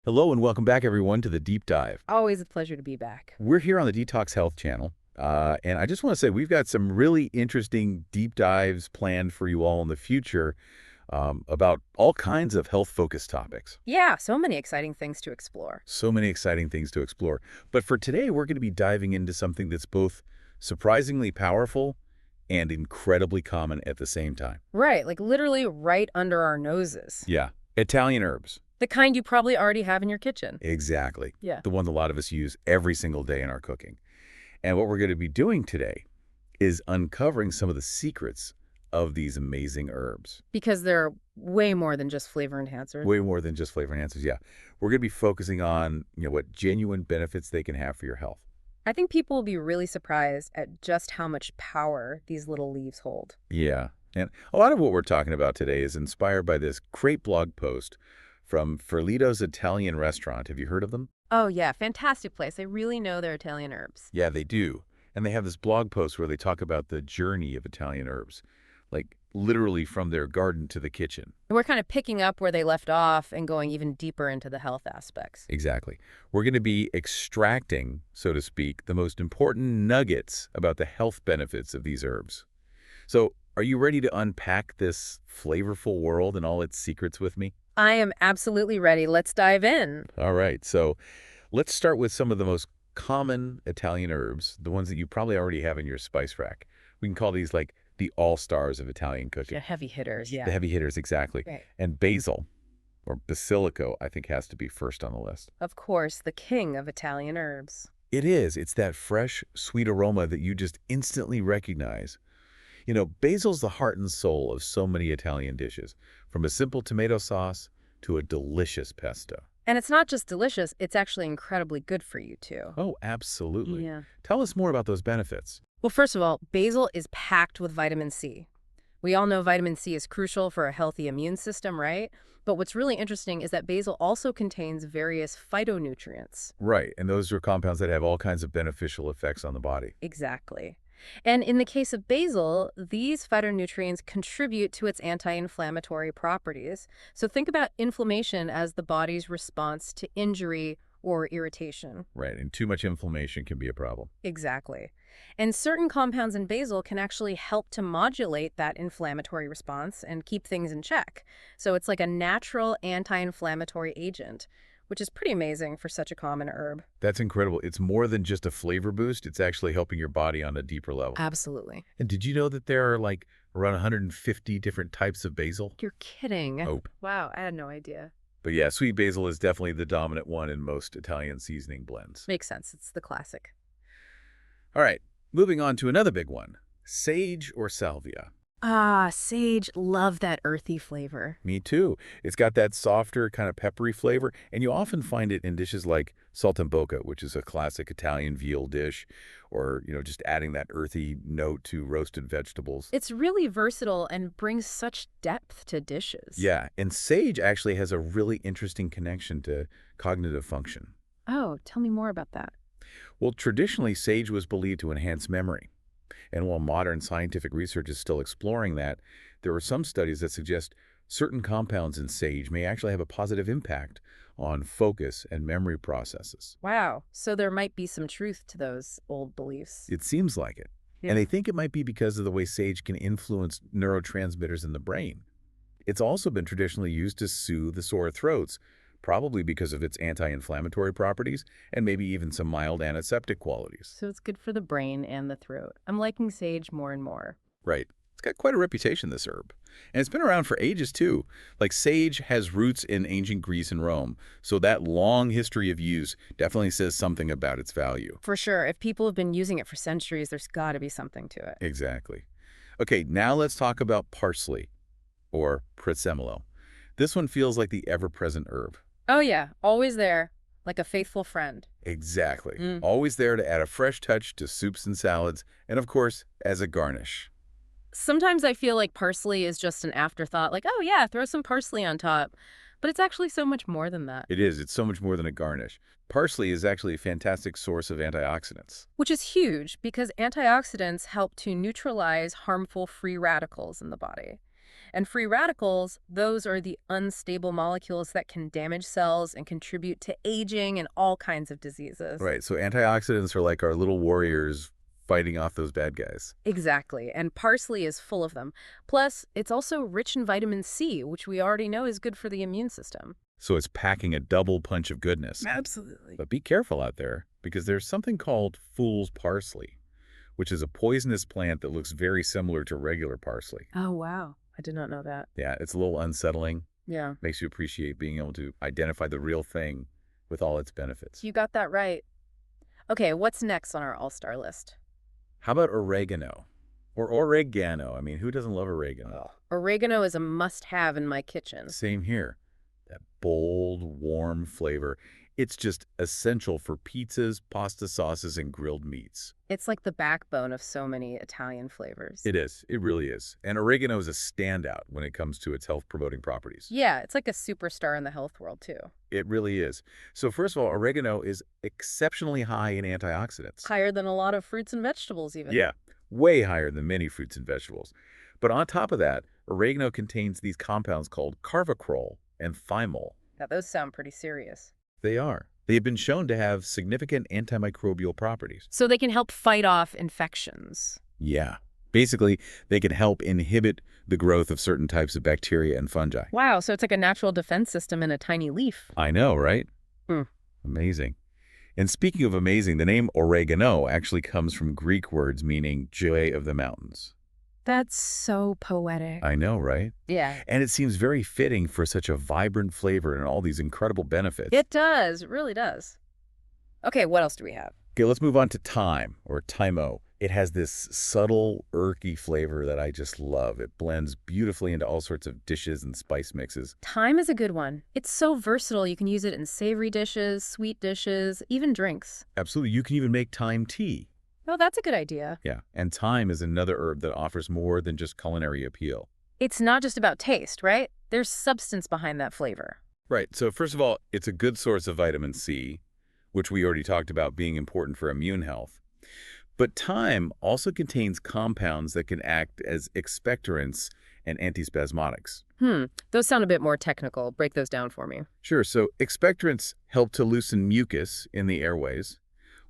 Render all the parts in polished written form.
Hello and welcome back, everyone, to the Deep Dive. Always a pleasure to be back. We're here on the Detox Health channel, and I just want to say we've got some really interesting deep dives planned for you all in the future about all kinds of health-focused topics. Yeah, so many exciting things to explore. So many exciting things to explore. But for today, we're going to be diving into something that's both surprisingly powerful and incredibly common at the same time. Right, like literally right under our noses. Yeah, Italian herbs. The kind you probably already have in your kitchen. Exactly. Yeah. The ones a lot of us use every single day in our cooking. And what we're going to be doing today is uncovering some of the secrets of these amazing herbs. Because they're way more than just flavor enhancers. Way more than just flavor enhancers, yeah. We're going to be focusing on, what genuine benefits they can have for your health. I think people will be really surprised at just how much power these little leaves hold. Yeah. And a lot of what we're talking about today is inspired by this great blog post from Ferlito's Italian Restaurant. Have you heard of them? Oh yeah, fantastic place. They really know their Italian herbs. Yeah, they do. And they have this blog post where they talk about the journey of Italian herbs, like literally from their garden to the kitchen. And we're kind of picking up where they left off and going even deeper into the health aspects. Exactly. We're going to be extracting, so to speak, the most important nuggets about the health benefits of these herbs. So, are you ready to unpack this flavorful world and all its secrets with me? I am absolutely ready. Let's dive in. All right. So, let's start with some of the most common Italian herbs, the ones that you probably already have in your spice rack. We can call these like the all-stars of Italian cooking. Yeah, heavy hitters, yeah. The heavy hitters, exactly. Right. And basil, or basilico, I think has to be first on the list. Of course, the king of Italian herbs. It is. It's that fresh, sweet aroma that you just instantly recognize. Basil's the heart and soul of so many Italian dishes, from a simple tomato sauce to a delicious pesto. And it's not just delicious, it's actually incredibly good for you, too. Oh, absolutely. Yeah. Tell us more about those benefits. Well, first of all, basil is packed with vitamin C. We all know vitamin C is crucial for a healthy immune system, right? But what's really interesting is that basil also contains various phytonutrients. Right, and those are compounds that have all kinds of beneficial effects on the body. Exactly. And in the case of basil, these phytonutrients contribute to its anti-inflammatory properties. So think about inflammation as the body's response to injury or irritation. Right, and too much inflammation can be a problem. Exactly. And certain compounds in basil can actually help to modulate that inflammatory response and keep things in check. So it's like a natural anti-inflammatory agent, which is pretty amazing for such a common herb. That's incredible. It's more than just a flavor boost. It's actually helping your body on a deeper level. Absolutely. And did you know that there are like around 150 different types of basil? You're kidding. Oh. Wow, I had no idea. But yeah, sweet basil is definitely the dominant one in most Italian seasoning blends. Makes sense. It's the classic. All right, moving on to another big one, sage or salvia. Ah, sage. Love that earthy flavor. Me too. It's got that softer, kind of peppery flavor, and you often find it in dishes like saltimbocca, which is a classic Italian veal dish, or, just adding that earthy note to roasted vegetables. It's really versatile and brings such depth to dishes. Yeah, and sage actually has a really interesting connection to cognitive function. Oh, tell me more about that. Well, traditionally, sage was believed to enhance memory. And while modern scientific research is still exploring that, there are some studies that suggest certain compounds in sage may actually have a positive impact on focus and memory processes. Wow. So there might be some truth to those old beliefs. It seems like it. Yeah. And they think it might be because of the way sage can influence neurotransmitters in the brain. It's also been traditionally used to soothe the sore throats, probably because of its anti-inflammatory properties and maybe even some mild antiseptic qualities. So it's good for the brain and the throat. I'm liking sage more and more. Right. It's got quite a reputation, this herb. And it's been around for ages, too. Like, sage has roots in ancient Greece and Rome, so that long history of use definitely says something about its value. For sure. If people have been using it for centuries, there's got to be something to it. Exactly. Okay, now let's talk about parsley, or prezzemolo. This one feels like the ever-present herb. Oh, yeah. Always there, like a faithful friend. Exactly. Always there to add a fresh touch to soups and salads, and of course, as a garnish. Sometimes I feel like parsley is just an afterthought, like, oh yeah, throw some parsley on top. But it's actually so much more than that. It is. It's so much more than a garnish. Parsley is actually a fantastic source of antioxidants. Which is huge because antioxidants help to neutralize harmful free radicals in the body. And free radicals, those are the unstable molecules that can damage cells and contribute to aging and all kinds of diseases. Right, so antioxidants are like our little warriors fighting off those bad guys. Exactly, and parsley is full of them. Plus, it's also rich in vitamin C, which we already know is good for the immune system. So it's packing a double punch of goodness. Absolutely. But be careful out there, because there's something called fool's parsley, which is a poisonous plant that looks very similar to regular parsley. Oh, wow. I did not know that. Yeah, it's a little unsettling. Yeah. Makes you appreciate being able to identify the real thing with all its benefits. You got that right. Okay, what's next on our all-star list? How about oregano? Or oregano. I mean, who doesn't love oregano? Oregano is a must-have in my kitchen. Same here. That bold, warm flavor. It's just essential for pizzas, pasta sauces, and grilled meats. It's like the backbone of so many Italian flavors. It is. It really is. And oregano is a standout when it comes to its health-promoting properties. Yeah, it's like a superstar in the health world, too. It really is. So first of all, oregano is exceptionally high in antioxidants. Higher than a lot of fruits and vegetables, even. Yeah, way higher than many fruits and vegetables. But on top of that, oregano contains these compounds called carvacrol and thymol. Now, those sound pretty serious. They are. They have been shown to have significant antimicrobial properties. So they can help fight off infections. Yeah. Basically, they can help inhibit the growth of certain types of bacteria and fungi. Wow, so it's like a natural defense system in a tiny leaf. I know, right? Hmm. Amazing. And speaking of amazing, the name oregano actually comes from Greek words meaning joy of the mountains. That's so poetic. I know, right? Yeah. And it seems very fitting for such a vibrant flavor and all these incredible benefits. It does. It really does. Okay, what else do we have? Okay, let's move on to thyme, or thymo. It has this subtle, earthy flavor that I just love. It blends beautifully into all sorts of dishes and spice mixes. Thyme is a good one. It's so versatile. You can use it in savory dishes, sweet dishes, even drinks. Absolutely. You can even make thyme tea. Oh, that's a good idea. Yeah, and thyme is another herb that offers more than just culinary appeal. It's not just about taste, right? There's substance behind that flavor. Right, so first of all, it's a good source of vitamin C, which we already talked about being important for immune health. But thyme also contains compounds that can act as expectorants and antispasmodics. Those sound a bit more technical. Break those down for me. Sure, so expectorants help to loosen mucus in the airways,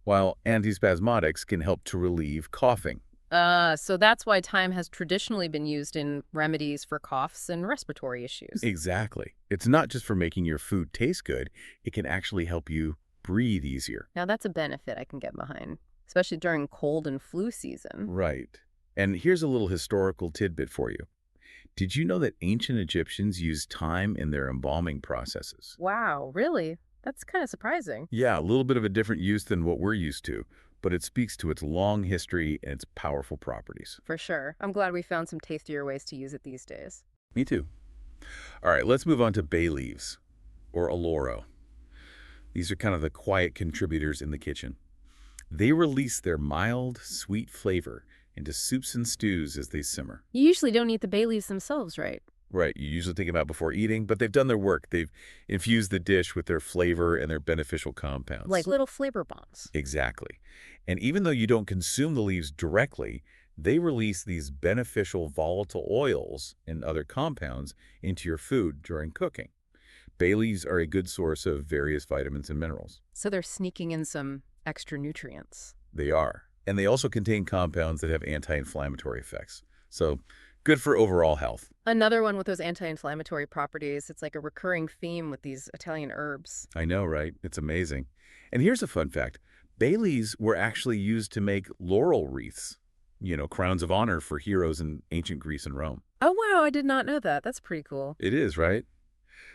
while antispasmodics can help to relieve coughing. So that's why thyme has traditionally been used in remedies for coughs and respiratory issues. Exactly. It's not just for making your food taste good, it can actually help you breathe easier. Now that's a benefit I can get behind, especially during cold and flu season. Right. And here's a little historical tidbit for you. Did you know that ancient Egyptians used thyme in their embalming processes? Wow, really? That's kind of surprising. Yeah, a little bit of a different use than what we're used to, but it speaks to its long history and its powerful properties. For sure. I'm glad we found some tastier ways to use it these days. Me too. All right, let's move on to bay leaves, or aloro. These are kind of the quiet contributors in the kitchen. They release their mild, sweet flavor into soups and stews as they simmer. You usually don't eat the bay leaves themselves, right? Right, you usually think about before eating, but they've done their work. They've infused the dish with their flavor and their beneficial compounds. Like little flavor bombs. Exactly. And even though you don't consume the leaves directly, they release these beneficial volatile oils and other compounds into your food during cooking. Bay leaves are a good source of various vitamins and minerals. So they're sneaking in some extra nutrients. They are. And they also contain compounds that have anti-inflammatory effects. So good for overall health. Another one with those anti-inflammatory properties. It's like a recurring theme with these Italian herbs. I know, right? It's amazing. And here's a fun fact. Bay leaves were actually used to make laurel wreaths, crowns of honor for heroes in ancient Greece and Rome. Oh, wow, I did not know that. That's pretty cool. It is, right?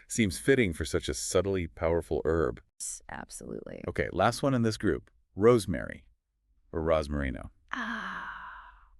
Seems fitting for such a subtly powerful herb. Absolutely. Okay, last one in this group, rosemary, or rosmarino. Ah,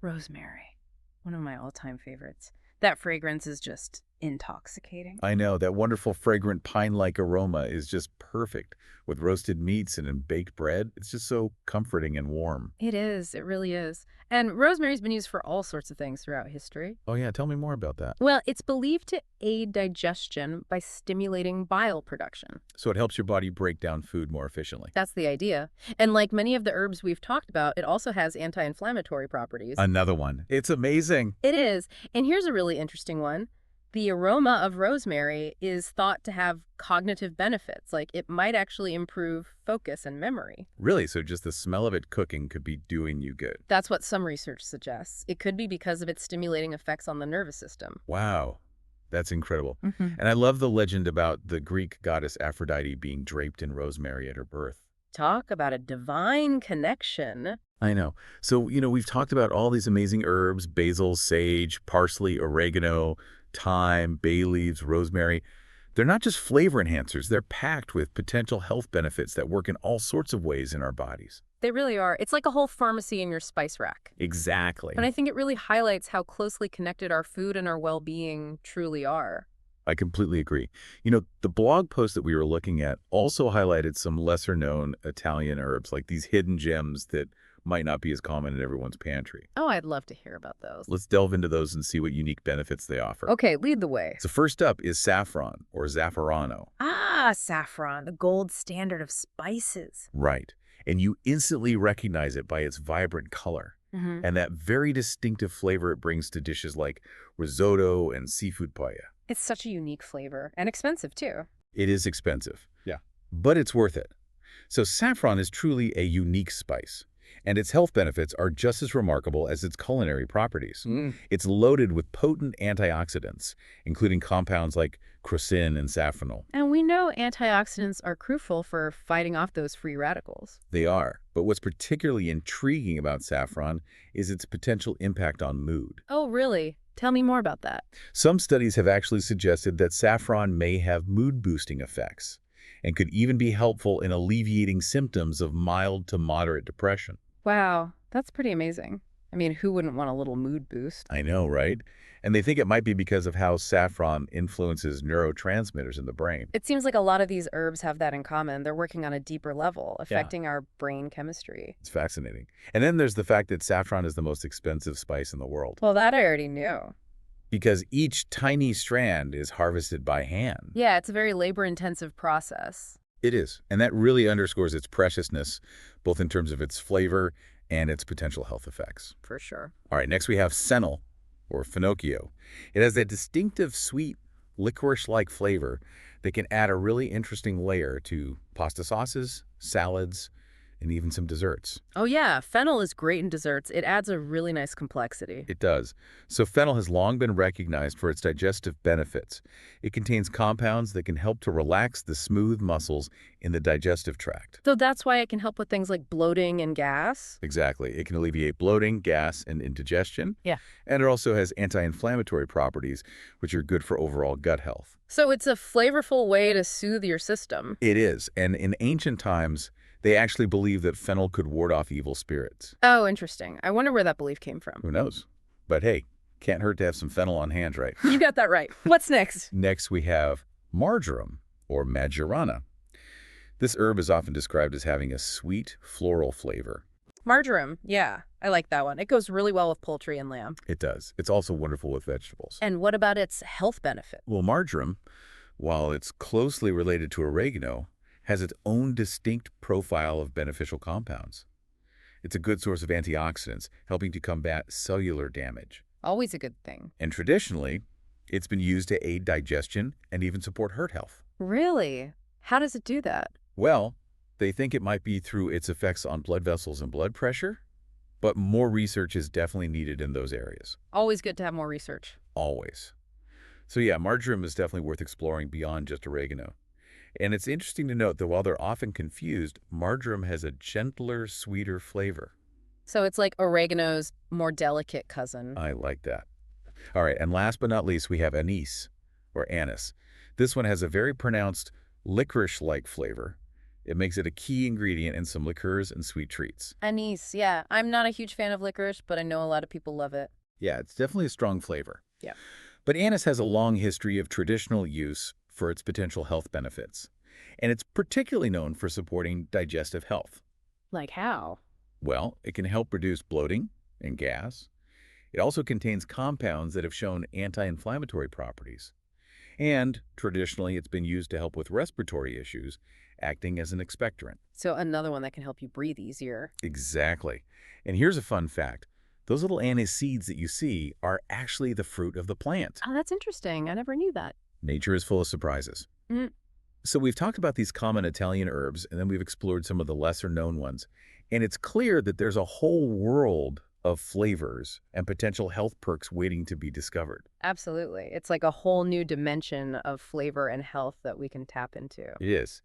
rosemary. One of my all-time favorites. That fragrance is just intoxicating. I know, that wonderful fragrant pine-like aroma is just perfect with roasted meats and in baked bread. It's just so comforting and warm. It is. It really is. And rosemary's been used for all sorts of things throughout history. Oh yeah, tell me more about that. Well, it's believed to aid digestion by stimulating bile production. So it helps your body break down food more efficiently. That's the idea. And like many of the herbs we've talked about, it also has anti-inflammatory properties. Another one. It's amazing. It is. And here's a really interesting one. The aroma of rosemary is thought to have cognitive benefits, like it might actually improve focus and memory. Really, so just the smell of it cooking could be doing you good. That's what some research suggests. It could be because of its stimulating effects on the nervous system. Wow, that's incredible. Mm-hmm. And I love the legend about the Greek goddess Aphrodite being draped in rosemary at her birth. Talk about a divine connection. I know. So, we've talked about all these amazing herbs: basil, sage, parsley, oregano, thyme, bay leaves, rosemary. They're not just flavor enhancers. They're packed with potential health benefits that work in all sorts of ways in our bodies. They really are. It's like a whole pharmacy in your spice rack. Exactly. And I think it really highlights how closely connected our food and our well-being truly are. I completely agree. The blog post that we were looking at also highlighted some lesser-known Italian herbs, like these hidden gems that might not be as common in everyone's pantry. Oh, I'd love to hear about those. Let's delve into those and see what unique benefits they offer. Okay, lead the way. So first up is saffron, or zafferano. Ah, saffron, the gold standard of spices. Right. And you instantly recognize it by its vibrant color Mm-hmm. and that very distinctive flavor it brings to dishes like risotto and seafood paella. It's such a unique flavor, and expensive too. It is expensive. Yeah. But it's worth it. So saffron is truly a unique spice, and its health benefits are just as remarkable as its culinary properties. It's loaded with potent antioxidants, including compounds like cuisine and safranol. And we know antioxidants are crucial for fighting off those free radicals. They are. But what's particularly intriguing about saffron is its potential impact on mood. Oh, really? Tell me more about that. Some studies have actually suggested that saffron may have mood-boosting effects and could even be helpful in alleviating symptoms of mild to moderate depression. Wow, that's pretty amazing. I mean, who wouldn't want a little mood boost? I know, right? And they think it might be because of how saffron influences neurotransmitters in the brain. It seems like a lot of these herbs have that in common. They're working on a deeper level, affecting our brain chemistry. It's fascinating. And then there's the fact that saffron is the most expensive spice in the world, Well, that I already knew. because each tiny strand is harvested by hand. Yeah, it's a very labor-intensive process. It is. And that really underscores its preciousness, both in terms of its flavor and its potential health effects. For sure. All right, next we have fennel, or finocchio. It has that distinctive sweet licorice-like flavor that can add a really interesting layer to pasta sauces, salads, and even some desserts. Oh yeah, fennel is great in desserts. It adds a really nice complexity. It does. So fennel has long been recognized for its digestive benefits. It contains compounds that can help to relax the smooth muscles in the digestive tract. So that's why it can help with things like bloating and gas? Exactly. It can alleviate bloating, gas, and indigestion. Yeah. And it also has anti-inflammatory properties, which are good for overall gut health. So it's a flavorful way to soothe your system. It is. And in ancient times, they actually believed that fennel could ward off evil spirits. Oh, interesting. I wonder where that belief came from. Who knows? But hey, can't hurt to have some fennel on hand, right? You got that right. What's next? Next, we have marjoram, or majorana. This herb is often described as having a sweet, floral flavor. Marjoram. Yeah, I like that one. It goes really well with poultry and lamb. It does. It's also wonderful with vegetables. And what about its health benefit? Well, marjoram, while it's closely related to oregano, has its own distinct profile of beneficial compounds. It's a good source of antioxidants, helping to combat cellular damage. Always a good thing. And traditionally, it's been used to aid digestion and even support heart health. Really? How does it do that? Well, they think it might be through its effects on blood vessels and blood pressure, but more research is definitely needed in those areas. Always good to have more research. Always. So yeah, marjoram is definitely worth exploring beyond just oregano. And it's interesting to note that while they're often confused, marjoram has a gentler, sweeter flavor. So it's like oregano's more delicate cousin. I like that. All right, and last but not least, we have anise, or anise. This one has a very pronounced licorice-like flavor. It makes it a key ingredient in some liqueurs and sweet treats. Anise, yeah. I'm not a huge fan of licorice, but I know a lot of people love it. Yeah, it's definitely a strong flavor. Yeah. But anise has a long history of traditional use for its potential health benefits, and it's particularly known for supporting digestive health. Like how? Well, it can help reduce bloating and gas. It also contains compounds that have shown anti-inflammatory properties. And traditionally, it's been used to help with respiratory issues, acting as an expectorant. So another one that can help you breathe easier. Exactly. And here's a fun fact. Those little anise seeds that you see are actually the fruit of the plant. Oh, that's interesting. I never knew that. Nature is full of surprises. Mm. So we've talked about these common Italian herbs, and then we've explored some of the lesser known ones. And it's clear that there's a whole world of flavors and potential health perks waiting to be discovered. Absolutely. It's like a whole new dimension of flavor and health that we can tap into. It is.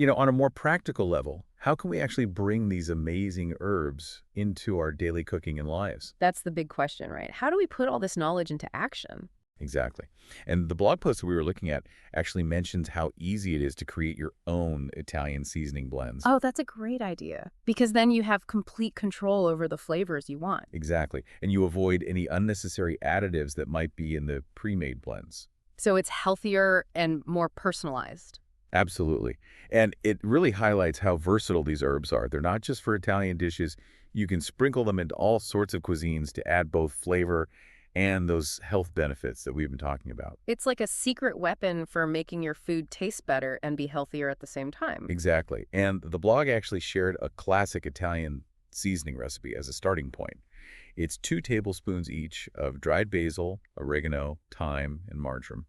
On a more practical level, how can we actually bring these amazing herbs into our daily cooking and lives? That's the big question, right? How do we put all this knowledge into action? Exactly. And the blog post that we were looking at actually mentions how easy it is to create your own Italian seasoning blends. Oh, that's a great idea. Because then you have complete control over the flavors you want. Exactly. And you avoid any unnecessary additives that might be in the pre-made blends. So it's healthier and more personalized. Absolutely. And it really highlights how versatile these herbs are. They're not just for Italian dishes. You can sprinkle them into all sorts of cuisines to add both flavor and those health benefits that we've been talking about. It's like a secret weapon for making your food taste better and be healthier at the same time. Exactly. And the blog actually shared a classic Italian seasoning recipe as a starting point. It's 2 tablespoons each of dried basil, oregano, thyme, and marjoram,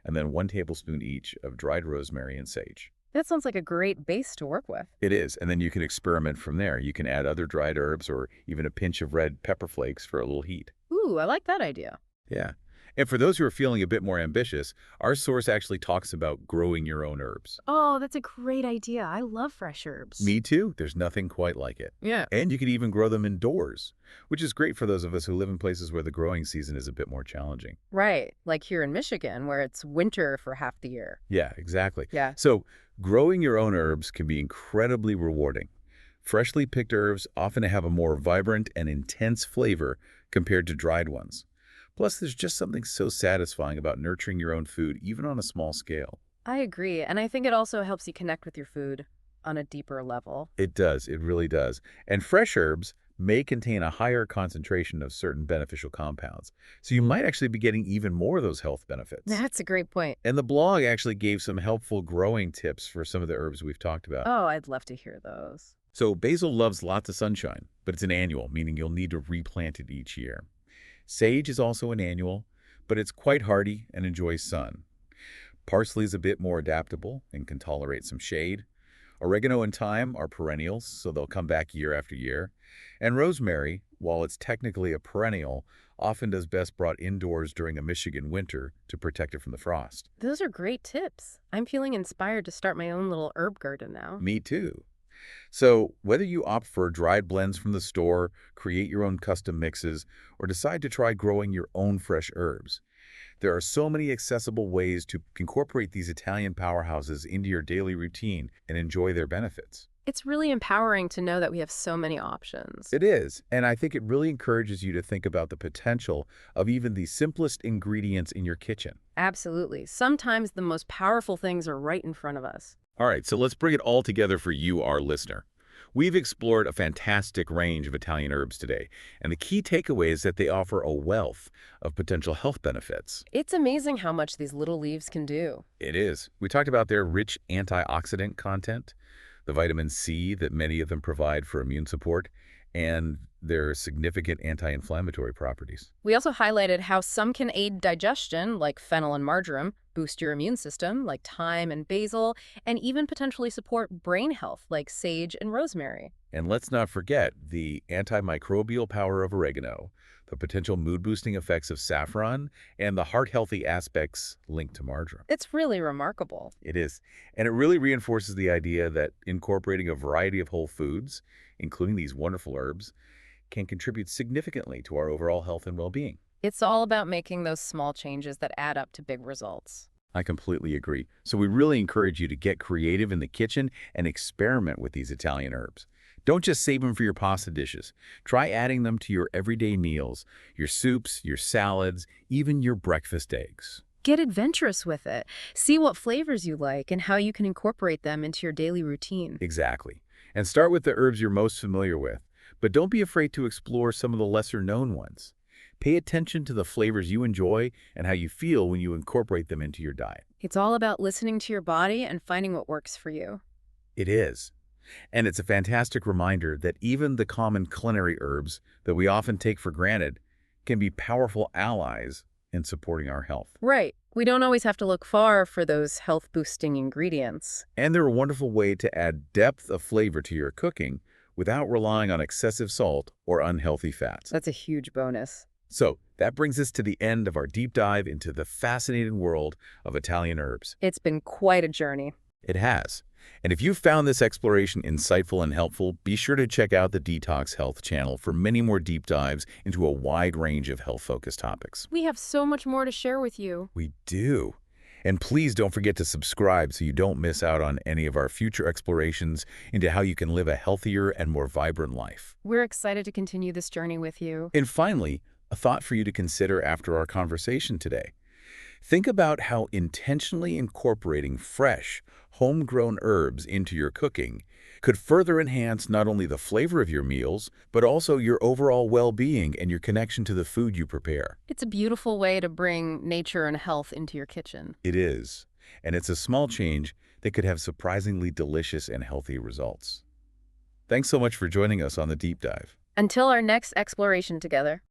and then 1 tablespoon each of dried rosemary and sage. That sounds like a great base to work with. It is, and then you can experiment from there. You can add other dried herbs or even a pinch of red pepper flakes for a little heat. Ooh, I like that idea. Yeah. And for those who are feeling a bit more ambitious, our source actually talks about growing your own herbs. Oh, that's a great idea. I love fresh herbs. Me too. There's nothing quite like it. Yeah. And you can even grow them indoors, which is great for those of us who live in places where the growing season is a bit more challenging. Right. Like here in Michigan, where it's winter for half the year. Yeah, exactly. Yeah. So growing your own herbs can be incredibly rewarding. Freshly picked herbs often have a more vibrant and intense flavor compared to dried ones. Plus, there's just something so satisfying about nurturing your own food, even on a small scale. I agree. And I think it also helps you connect with your food on a deeper level. It does. It really does. And fresh herbs may contain a higher concentration of certain beneficial compounds. So you might actually be getting even more of those health benefits. That's a great point. And the blog actually gave some helpful growing tips for some of the herbs we've talked about. Oh, I'd love to hear those. So basil loves lots of sunshine, but it's an annual, meaning you'll need to replant it each year. Sage is also an annual, but it's quite hardy and enjoys sun. Parsley is a bit more adaptable and can tolerate some shade. Oregano and thyme are perennials, so they'll come back year after year. And rosemary, while it's technically a perennial, often does best brought indoors during a Michigan winter to protect it from the frost. Those are great tips. I'm feeling inspired to start my own little herb garden now. Me too. So whether you opt for dried blends from the store, create your own custom mixes, or decide to try growing your own fresh herbs, there are so many accessible ways to incorporate these Italian powerhouses into your daily routine and enjoy their benefits. It's really empowering to know that we have so many options. It is, and I think it really encourages you to think about the potential of even the simplest ingredients in your kitchen. Absolutely. Sometimes the most powerful things are right in front of us. All right, so let's bring it all together for you, our listener. We've explored a fantastic range of Italian herbs today, and the key takeaway is that they offer a wealth of potential health benefits. It's amazing how much these little leaves can do. It is. We talked about their rich antioxidant content, the vitamin C that many of them provide for immune support, and their significant anti-inflammatory properties. We also highlighted how some can aid digestion, like fennel and marjoram, boost your immune system, like thyme and basil, and even potentially support brain health, like sage and rosemary. And let's not forget the antimicrobial power of oregano, the potential mood-boosting effects of saffron, and the heart-healthy aspects linked to marjoram. It's really remarkable. It is. And it really reinforces the idea that incorporating a variety of whole foods, including these wonderful herbs, can contribute significantly to our overall health and well-being. It's all about making those small changes that add up to big results. I completely agree. So we really encourage you to get creative in the kitchen and experiment with these Italian herbs. Don't just save them for your pasta dishes. Try adding them to your everyday meals, your soups, your salads, even your breakfast eggs. Get adventurous with it. See what flavors you like and how you can incorporate them into your daily routine. Exactly. And start with the herbs you're most familiar with, but don't be afraid to explore some of the lesser-known ones. Pay attention to the flavors you enjoy and how you feel when you incorporate them into your diet. It's all about listening to your body and finding what works for you. It is. And it's a fantastic reminder that even the common culinary herbs that we often take for granted can be powerful allies in supporting our health. Right. We don't always have to look far for those health-boosting ingredients. And they're a wonderful way to add depth of flavor to your cooking without relying on excessive salt or unhealthy fats. That's a huge bonus. So that brings us to the end of our deep dive into the fascinating world of Italian herbs. It's been quite a journey. It has. And if you found this exploration insightful and helpful, be sure to check out the Detox Health channel for many more deep dives into a wide range of health-focused topics. We have so much more to share with you. We do. And please don't forget to subscribe so you don't miss out on any of our future explorations into how you can live a healthier and more vibrant life. We're excited to continue this journey with you. And finally, a thought for you to consider after our conversation today. Think about how intentionally incorporating fresh, homegrown herbs into your cooking could further enhance not only the flavor of your meals, but also your overall well-being and your connection to the food you prepare. It's a beautiful way to bring nature and health into your kitchen. It is, and it's a small change that could have surprisingly delicious and healthy results. Thanks so much for joining us on the Deep Dive. Until our next exploration together.